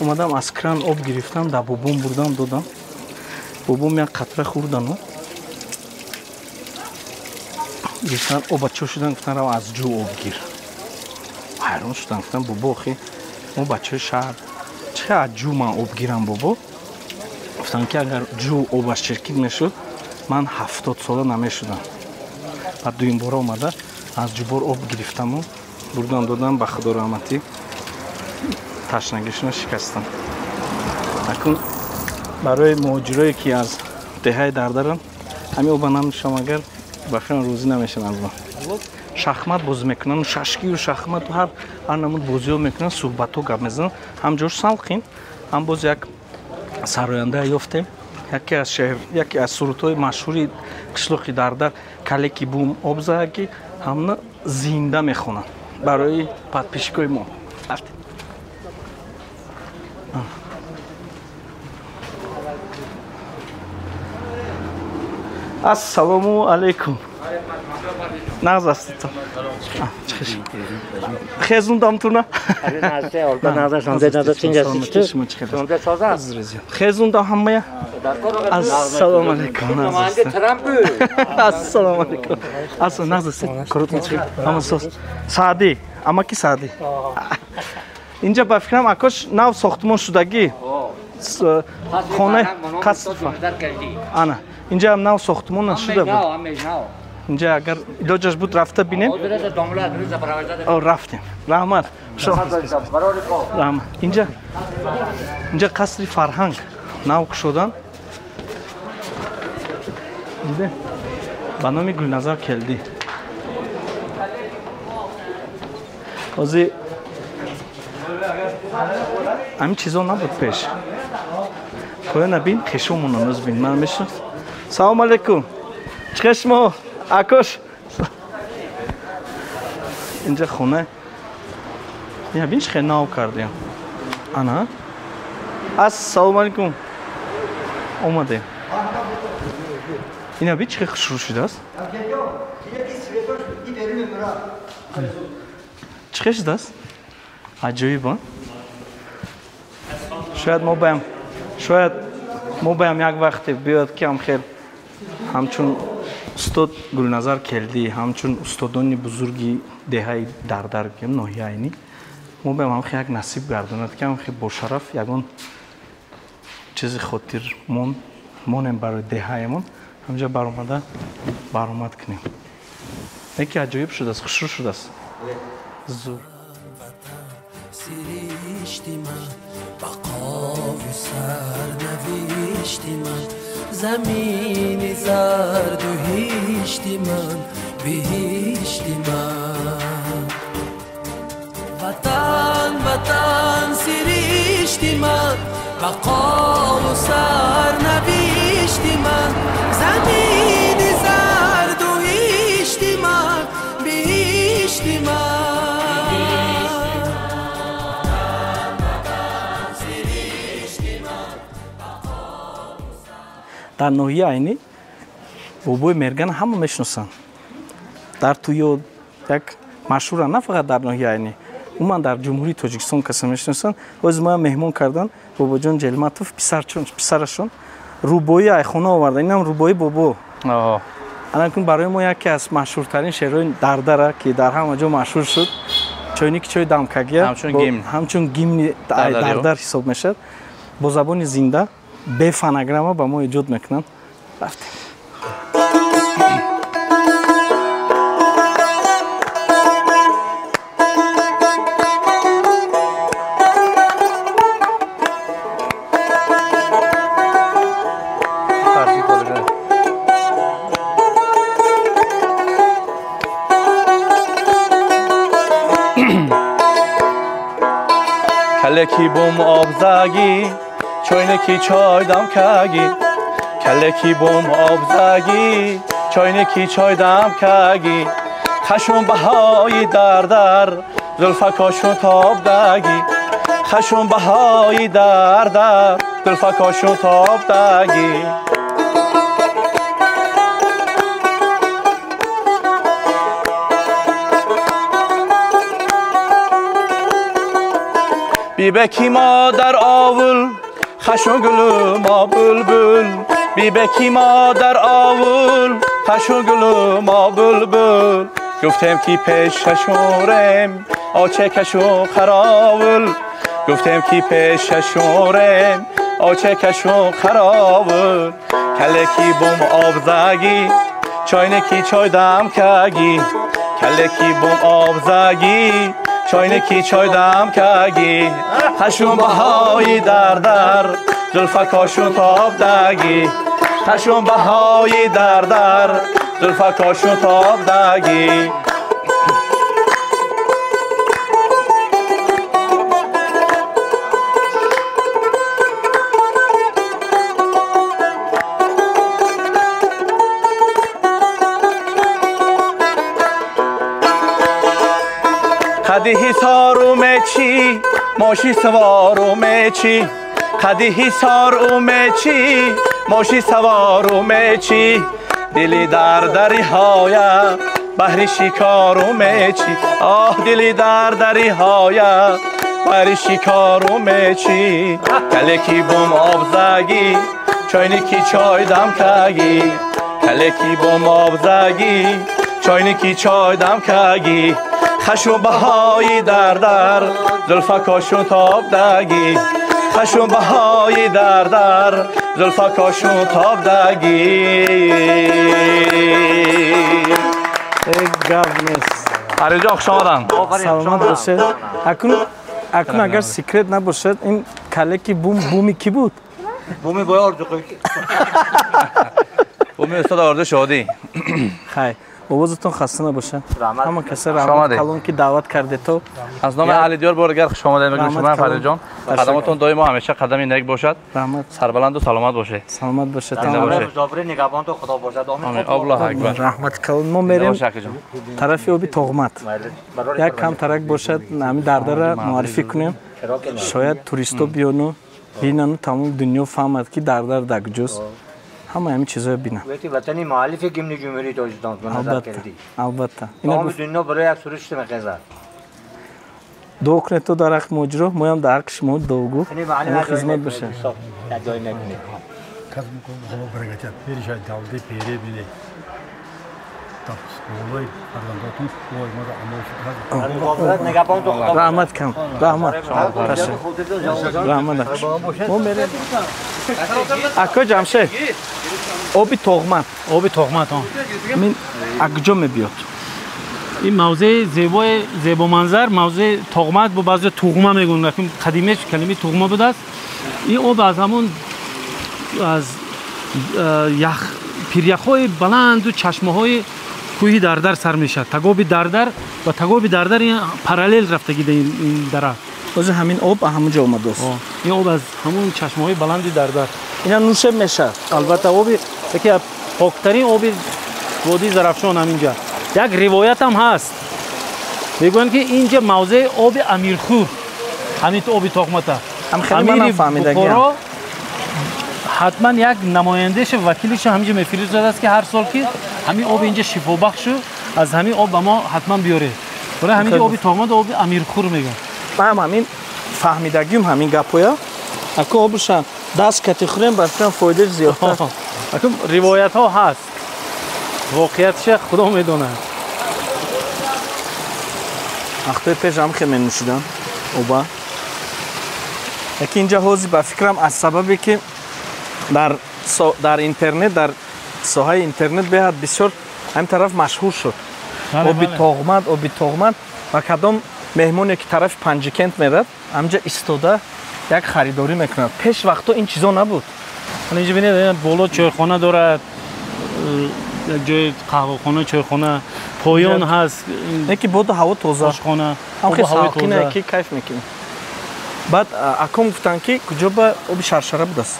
اومدم از کران آب گرفتم در بابام بردم دادم. بابام یک قطره خوردن و گفتن آب بچه شدن گفتن رو از جو آب گیر. حیران شدن گفتن بابا خیلی ما بچه شهر چه از جو من آب گیرم بابا؟ گفتن که اگر جو آبش چرکید میشد من 70 ساله نمیشدم. بعد دویم بار اومده از جو بار آب گرفتم و بردم دادم به خدا رحمتی تشنگیشون شکستم. اکنون برای مهاجرایی که از دههای دردرن همین آب نمیشم اگر بخیران روزی نمیشن از من. شخمت باز میکنن ششکی و شخمت و هر نمود بازی ها میکنن صحبت ها گپ میزنن همجور سالخین هم باز یک سراینده یافتیم یکی از شهر یکی از سرودهای مشهوری قشلاقی دردر کلکی بوم آبزاگی همه زنده میخونن برای پادپیشکای ما. السلام علیکم. نغز است تو خیزون دام تو نه خیزون دام همه السلام علیکم السلام علیکم اصلا نغز است کرد می‌چی اما سعدی اما کی سعدی اینجا با فکرم اکاش نو ساختمان شدگی خانه کسب آنا اینجا هم نو ساختمان شده بود اینجا اگر ایلاجش بود رفته بینیم رفتیم رحمت رحمت اینجا قصر فرهنگ نو شدن اینجا به نام گلنظر کلدی ازی همین چیزا نبود پیش پایان نبین خشممون هنوز بین من میشم سلام علیکم چشمو آکوش اینجا خونه یا بینش خیلی ناو کردیم آنا السلام علیکم اومده اینا بیچ خیلی شروع شده است چه شده است عجیبه شاید ما بایم یک وقتی بیاد که هم خیلی همچون استاد گلنظر کلدی همچون استادان بزرگی دهه در گیم ناحیه عینی ما بایم هم خیلی یک نصیب گرداند که هم خیلی با شرف یگان چیزی خاطر مونم برای دهه‌مون همجا برآمد کنیم یکی عجیب شده است خوشرو شده است زور سرشتی من بقا و سرنوشتی من زمین زرد و هیشتی من بهشتی من وطن سرشتی من بقا و سرنوشتی من زمین زرد و هیشتی من بهشتی من در ناحیه عینی بابای مرگن همه میشناسن در توی یک مشهور نه فقط در ناحیه عینی عموما در جمهوری تاجیکستان کسی میشناسن از ما مهمان کردن بابا جان جلماتوف پسرشون روبایی ایخونه آوردن اینم روبایی بابا الان برای ما یکی از مشهورترین شعرهای دردره که در همه جا مشهور شد چاینیک چای دمکگی همچون گیم دردر حساب میشه با زبان زنده به فنگرام با ما ایجاد میکنن رفتیم کلکی بوم آب زگی چاینکی چای دم کگی کلکی بوم آب زگی چاینکی چای دم کگی خشم بهای در زلفکاشون تاب دگی خشم بهای در زلفکاشون تاب دگی بیبکی ما در آول خشم گلو ما بلبل بیبکی ما در آول خشم گلو ما بلبل گفتم کی پیش شورم آچه کشو خراول گفتم کی پیش شورم آچه کشو خراول کلکی بوم آب زگی چاینکی چای دم کگی کلکی بوم آب زگی چاینکی چای دم کگی خشم بهای در زلفکاشون تاب دگی خشم بهای در زلفکاشون تاب دگی خدیهی سارو میچی ماشی سوارو میچی خدیهی سارو میچی ماشی سوارو میچی دلی در دریایا بحر شکارو میچی آه دلی در دریایا بحر شکارو میچی کلکی بوم آب زگی چاینکی چای دم کگی کلکی بوم آب زگی چاینکی چای دم کگی خشم بهای در زلفکاشون تاب دگی خشم بهای در زلفکاشون تاب دگی یک گپ نیست. فرید جان خوش آمدن. سلامت باشید. اکنون اگر سیکرت نباشد این کلکی بومی کی بود؟ بومی بای آردقی بومی استاد آرده شادی. خیر بابازتون خسته نباشه. همه کسی آمده. رحمت کلون که دعوت کرده تو. از نام اهل دیار بارگر خوش آمدید میگم شما فرید جان. قدمتون دائما همیشه قدمی نیک باشد. رحمت. سربلند و سلامت باشه. سلامت باشه. زنده باشه. مسافر نگهبان تو خدا باشد. آمین. الله اکبر. رحمت کلون ما میریم طرف آبی تهمت. یک کم ترک باشد همین درده را معرفی کنیم. شاید توریستو بیان و بینن و تمام دنیا فهمد که درده در کجاست. همه همین چیزا بینن. وقتی وطنی مؤلف گمنی جمهوری تاجیکستان به نظر کردی. البته. تمام دنیا برای یک سرشت مقزر. دو کنه تو در حق مجرا ما هم در حق شما دوگو خدمت بشه. جای نکنی. کس میکنم خدا برکت پیری شاید دولتی پیری بینه. تابسکولای پرداختون وای ما رو مخابرات نگهبان تو خدا رحمت کن. رحمت. رحمت. ما میریم. اکو جمشید. آبی تهمت. آبی تهمت ها. من اکجا میبیاد. این موضع زیبا منظر موضع تهمت با بعضی تهمه میگن لیکن قدیمیش کلمه تهمه بود است. این آب از همون از پیریخ‌های بلند و چشمه‌های کوهی دردر سر میشه. تگابی دردر و تگابی دردر این پارالل رفتگی در این دره. باز همین آب همونجا اومده است. این آب از همون چشمه‌های بلند دردر. اینا نوشه میشه. البته آبی یکی از پاکترین آبی وادی زرافشان همینجا. یک روایت هم هست. میگن که اینجا موضع آب امیرخور همین تو آبی تهمت هم خیلی منم فهمیدم. حتما یک نمایندهش وکیلش همینجا میفرستاد است که هر سال که همین آب اینجا شفا بخش از همین آب به ما حتما بیاره. برای همین آبی تهمت آب امیرخور میگن. من همین فهمیدگیم همین گپویا. اگه آبشان دست کتی خوریم برشان فایده زیادتر. اگه روایت ها هست. واقعیتش خدا میدونه. وقتی پیش هم خیلی نوشیدن اوبا. یکی اینجا حوزی با فکرم از سببی که در اینترنت در ساحه اینترنت به بسیار همین طرف مشهور شد. آبی تهمت و کدام مهمونی که طرف پنجکند میرد همینجا ایستاده یک خریداری میکنه. پیش وقتا این چیزا نبود. اینجا ببینید بالا چایخانه داره. یک جای قهوه‌خانه چایخانه پایان هست. یکی بود هوا تازه. آشخانه. هم خیلی ساکنه که کیف میکنیم. بعد اکم گفتن که کجا به آب شرشره بود است.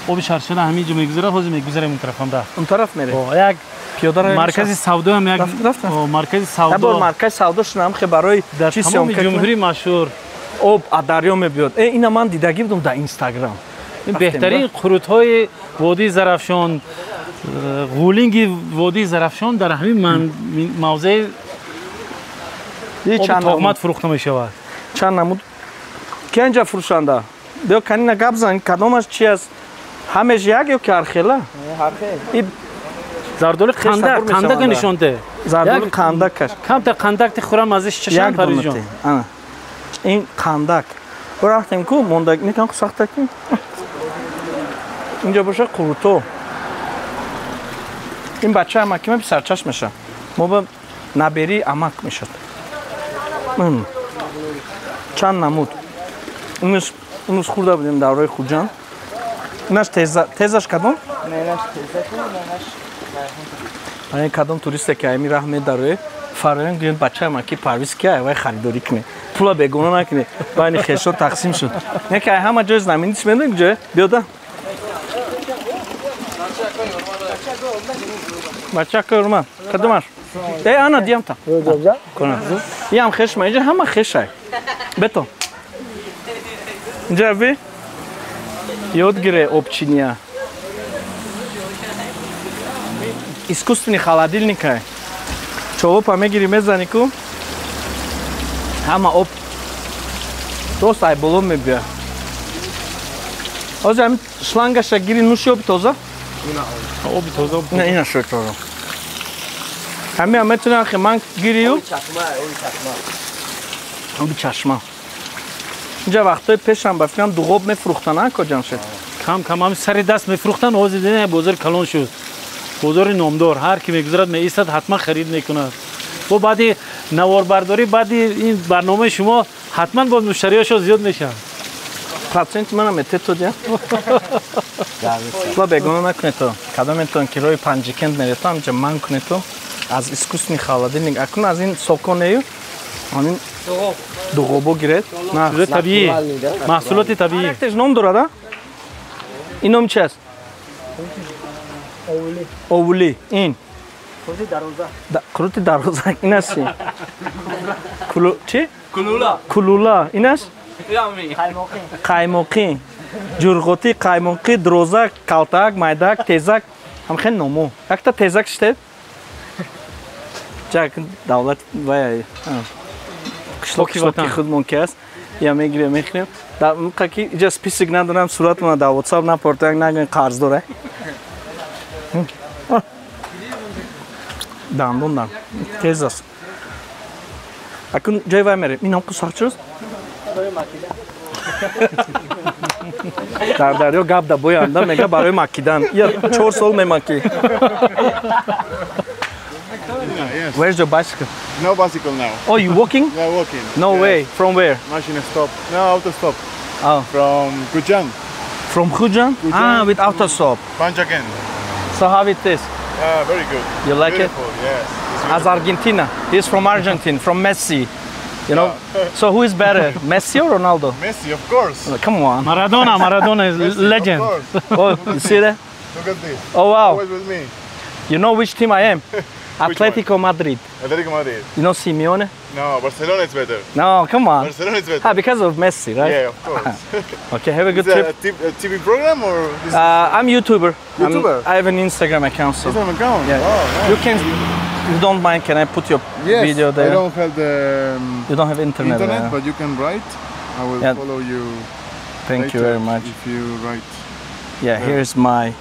آب شرشره همینجا میگذره حوض میگذره اون طرف هم ده. اون طرف میره. یک پیاده رو مرکز سودا هم یک مرکز سودا. بار مرکز سودا شدم خیلی برای چی تمام جمهوری مشهور آب دریا میبیاد. اینا من دیدگی بودم در اینستاگرام. این بهترین خروط‌های وادی زرافشان غولینگ وادی زرافشان در همین موضع چند تهمت فروخته میشود. چند نمود که اینجا فروشنده بیا کنین گپ زن کدامش چی است همش یک یا که هرخیله این زردول قندق نشونده زردول قندق کم تا قندق خورم ازش چشم پریجان این قندق رفتیم کو موندک نیکن ساخته کی اینجا باشه قروتو این بچه امکیمه بی سرچش میشه ما به نبری امک میشد چند نمود اونش خورده بودیم در روی خودجان اینش تیزش کدام؟ اینش تیزه این کدام توریسته که همی رحمه در روی فرایند گوین بچه امکی پرویز که وای خریداری کنه پولا بگونه نکنه بین خیشو تقسیم شد نه که همه جای زمینیش میدونی کجا بیاده بچه که ارمان کدامش ای آنا دیم تا کنه یه هم خیش اینجا همه خیش های بتو اینجا بی یاد گیره آبچینیه искусственный холодильник. Чолопа мегири мезани ку. Ҳама об рост ай боло мебия. Оза ҳамин шлангаша гири нӯши оби тоза? Оби тоза. Не, ина шо тоза. Ҳамин метавонам хе ман гирию? Оби чашма. Инҷа вақтҳои пешам ба фикрам дуғоб мефурӯхтан, а коҷамшед? Кам ҳами сари даст мефурӯхтан, ҳозир дидем бозори калон шуд. Бозори номдор, ҳар ки мегузарад меистад ҳатман харид мекунад. бо баъди наворбардорӣ баъди ин барномаи шумо ҳатман боз муштариёшо зиёд мешавад. проценти манам мететодя. Ла бегона накунето. Кадометон ки рои Панҷикент мерето ҳамҷа ман кунето аз искусственный холодильник акун аз ин соконею ҳамин дуғобо гиред. Чизе табиӣ, маҳсулоти табиӣ. Теж ном дорад, а? Ин ном чи аст? Овули. Ин крути дароза. Ин аст чи? Чи? Кулула. Ин аст? Қаймоқӣ. Ҷурғотӣ, қаймоқӣ, дрозак, калтак, майдак, тезак. Ҳам хеле номо. Якта тезак штед? Ҷак давлат вай. Қишлоқи худмон ки аст. Я мегирем мехӯрем. Дар ки иҷа список надорам, суратмона дар WhatsApp напортак нагӯем қарз дора. Дандон дар. Тез аст. Акун ҷои вай мерем. Ин ҳам қусақ чист? Дар дарё гап да боянда мега барои макидан. Я 4 сол мемаки. Where's your bicycle? No bicycle now. Oh, you walking? Yeah, walking. No Yes. way. From where? Machine stop. No, auto stop. Oh, From Kujan, from Khujan? Ah, with auto stop. Panjaken. So how it is? Very good. You like it? Beautiful, yes. It's As Argentina. He's from Argentina, from Messi. You know? So who is better, Messi or Ronaldo? Messi, of course. Come on. Maradona is Messi, legend. Of course. Oh, you see that? Look at this. Oh, wow. Always with me. You know which team I am? Atletico Madrid. Atletico Madrid. You know Simeone? No, Barcelona is better. No, come on. Barcelona is better. Ah, because of Messi, right? Yeah, of course. Okay, have a good Is trip. it a TV program or is it I'm YouTuber. YouTuber? I have an Instagram account, so an account? yeah. Oh, You can, you don't mind? Can I put your yes. video there? I don't have the You don't have internet. but you can write. I will Yeah. follow you. Thank you later very much. If you write. Yeah, here's my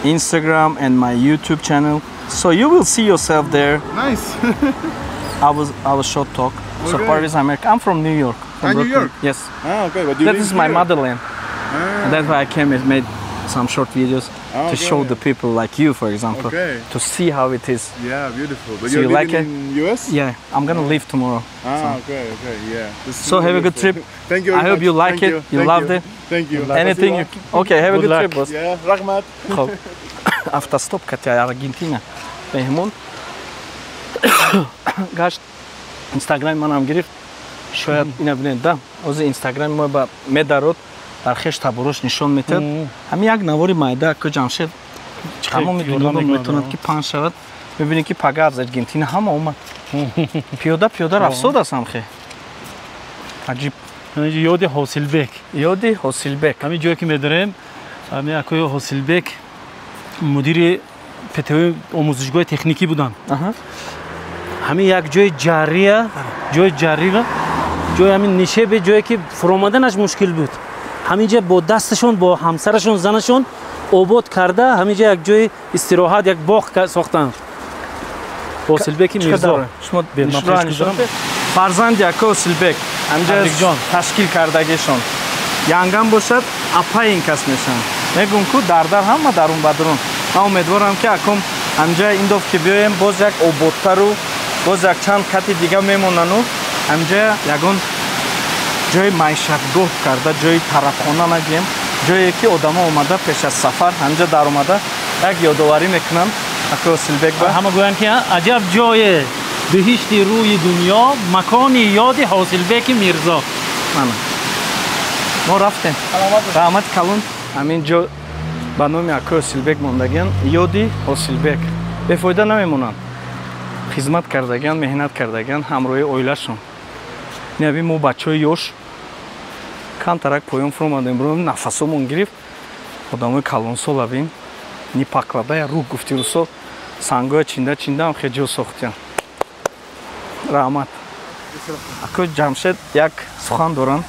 Instagram and my YouTube channel. So you will see yourself there. Nice. I was short talk. So Okay. Paris, America. I'm from New York. From New Brooklyn. York? Yes. Okay, but you That live is my here. motherland. And that's why I came and made some short videos to show Okay. the people like you, for example, Okay. to see how it is. Yeah, beautiful. But So you're you like living it? in US? Yeah, I'm gonna leave tomorrow. Okay, yeah. This is So have a good beautiful. trip. Thank you. I very hope much. you like Thank it. You Thank loved it. Thank you. Anything you Okay, have a Good good luck. trip, boss. Yeah, Rahmat. خب автостоп катя Аргентина меҳмон гашт инстаграм манам гирифт шояд ина бинед да ози инстаграм мо ба медарод дар хеш табурош нишон метад ҳами як навори майда ко ҷамшед тамоми дунё метавонад ки панҷ шавад мебинед ки пага аз Аргентина ҳама омад пиёда рафсод аст ҳамхе аҷиб ёди ҳосилбек. ёди ҳосилбек ҳамин ҷое ки медорем ҳамин акои ҳосилбек мудири ПТО омӯзишгоҳи техникӣ буданд. ҳамин як ҷои ҷаррия ҷои ҳамин нишебе ҷое ки фуромаданаш мушкил буд. ҳамин ҷа бо дасташон бо ҳамсарашон занашон обод карда ҳамин ҷа як ҷои истироҳат як боғ сохтанд. ҳосилбеки мирзо фарзанди ака ҳосилбек амҷа ташкил кардагишон янгам бошад апаин кас мешаванд мегӯм ку дардар ҳама дарун ба дарун ман умедворам ки акум амҷа ин доф ки биёем боз як ободтару боз як чанд кати дига мемонану амҷа ягон ҷои маишатгоҳ карда ҷои тарабхона нагӯем ҷое ки одамо омада пеш аз сафар амҷа даромада як ёдоварӣ мекунанд ака ҳосилбек ба ҳама гӯянд ки аҷаб ҷое биҳишти рӯи дунё макони ёди ҳосилбеки мирзо. мо рафтем раҳмати калон ҳамин ҷо ба номи ака ҳосилбек мондагиян ёди ҳосилбек бефоида намемонанд хизмат кардагиян меҳнат кардагиян ҳамроҳи оилашон инаби мо бачаҳои ёш камтарак поён фуромадем бро нафасомон гирифт одамои калонсол абин ни паклада я рӯҳ гуфтирусол سنگای چینده هم خیلی جو ساختیم. رحمت. اکو جمشید یک سخن دارن.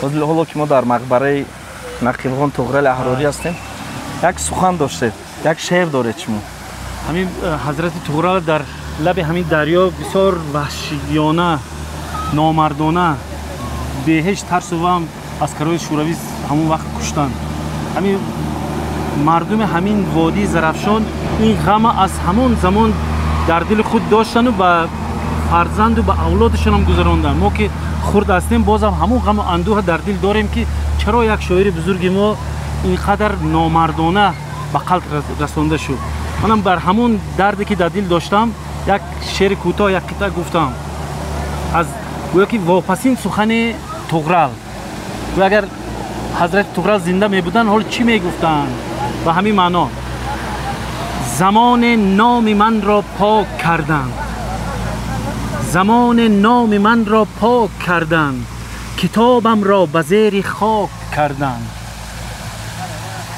حالا که ما در مقبره نقیبخان طغرل احراری هستیم. یک سخن داشته. یک شعر داره چمو. همین حضرت طغرل در لب همین دریا بسیار وحشیانه، نامردانه به هیچ ترس و وهم عسکرای شوروی همون وقت کشتن. همین مردم همین وادی زرفشان این غم از همون زمان در دل خود داشتن و به فرزند و به اولادشان هم گذراندن. ما که خرد هستیم باز هم همون غم و اندوه در دل داریم که چرا یک شاعر بزرگ ما اینقدر نامردانه به قلب رسانده شد. منم بر همون دردی که در دل داشتم یک شعر کوتاه یک قطعه گفتم از گویا که واپسین سخن طغرل. و اگر حضرت طغرل زنده می بودن حال چی می گفتن؟ و همین معنا زمان نام من را پاک کردند، زمان نام من را پاک کردند، کتابم را به زیر خاک کردند.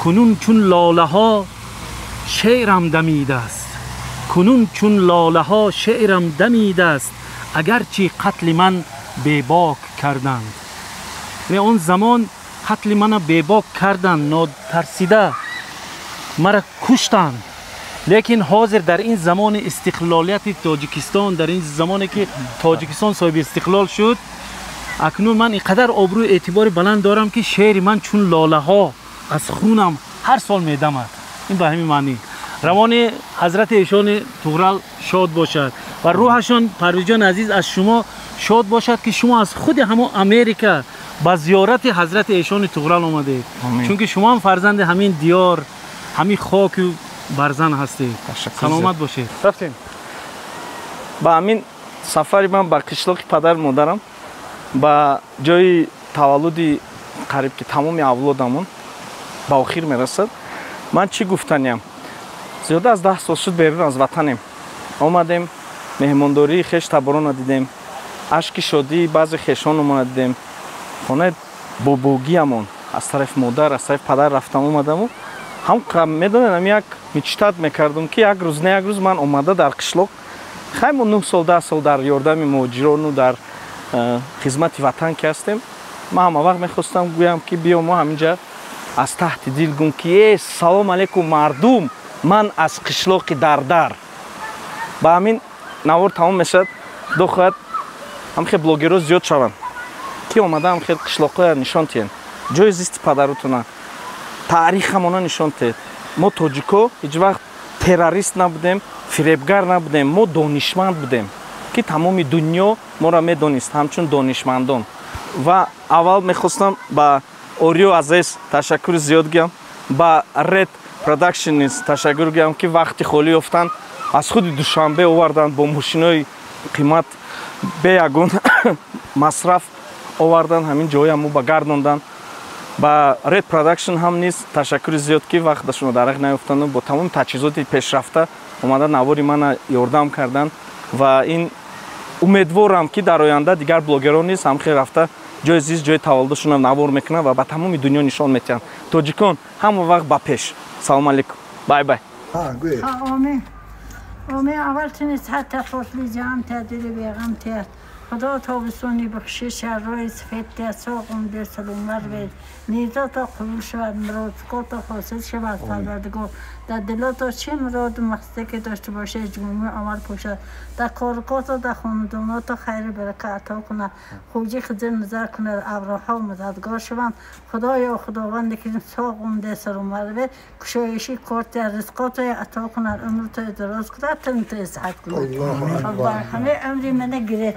کنون چون لاله ها شعرم دمیده است، کنون چون لاله ها شعرم دمیده است، اگرچه قتل من بیباک کردند. و اون زمان قتل من بیباک کردند، ناترسیده مرا کشتند. لیکن حاضر در این زمان استقلالیت تاجیکستان، در این زمانی که تاجیکستان صاحب استقلال شد، اکنون من اینقدر آبروی اعتبار بلند دارم که شعر من چون لاله ها از خونم هر سال میدمد. این به همین معنی. روان حضرت ایشان طغرل شاد باشد و روحشان پرویز جان عزیز از شما شاد باشد که شما از خود همون امریکا با زیارت حضرت ایشان طغرل آمده. چون که شما هم فرزند همین دیار، همین خاک و برزن هستید. سلامت باشید. رفتیم. با همین سفری من با قشلاق پدر مادرم با جای تولد قریب که تمام اولادمون با آخر میرسد. من چی گفتنیم؟ زیاده از 10 سال شد بیرون از وطنیم. آمدیم مهمانداری خیش تباران دیدیم. اشک شادی بعضی خیشان اومد دیدیم. خانه بابوگی همون از طرف مادر از طرف پدر رفتم اومدم و هم میدونم یک میچتاد میکردم که یک روز نه یک روز من اومده در قشلاق خیلی 9 سال 10 سال در یاردم مهاجران و در خدمت وطن که هستیم. من هم وقت میخواستم گویم که بیا ما همینجا از تحت دل گم که سلام علیکم مردم، من از قشلاق در با همین نوار تمام میشد. دو خواهد هم خیلی بلوگرها زیاد شوند که اومده هم خیلی قشلاقها نشان تین جای زیست پدرتونه تاریخ همانا نشان تید. ما تاجیکا هیچ وقت تروریست نبودیم، فریبگر نبودیم، ما دانشمند بودیم که تمام دنیا ما را میدانست همچون دانشمندان. و اول میخواستم با اوریو عزیز تشکر زیاد گویم، با رد پروداکشنز تشکر گویم که وقتی خالی افتند از خود دوشنبه آوردن با ماشینای قیمت به یگان مصرف آوردن همین جای هم با گرداندن. با رد پروداکشن هم نیست تشکر زیاد که وقتشون درک نیفتند و با تمام تجهیزات پیشرفته اومدن نواری من یاردم کردن و این امیدوارم که در آینده دیگر بلوگران نیست هم خیلی رفته جای زیست جای تولدشون هم نوار میکنن و با تمام دنیا نشان میتن. تاجیکان همون وقت با پیش. سلام علیکم. بای بای. آمین اول تنیست حتی خوشلی جام تدیل بیغم تیاد خدا تابستانی بخشی شرای سفید تیاد ساقم در سلومر بید نیزا تا قبول شود مراد سکات تا حاصل شود پروردگار در دلات چه مراد مقصده که داشته باشه جمعه عمل پوشد در کارکات و در خاندانات خیر برکت عطا کنه خوجی خزر نظر کنه ابراها و مددگار شوند خدایا خداوند که ساقم در سلومر بید کشایشی کارت رزقات عطا کنه عمر تا دراز کنه تنت صحت کنه همه عمری من گریت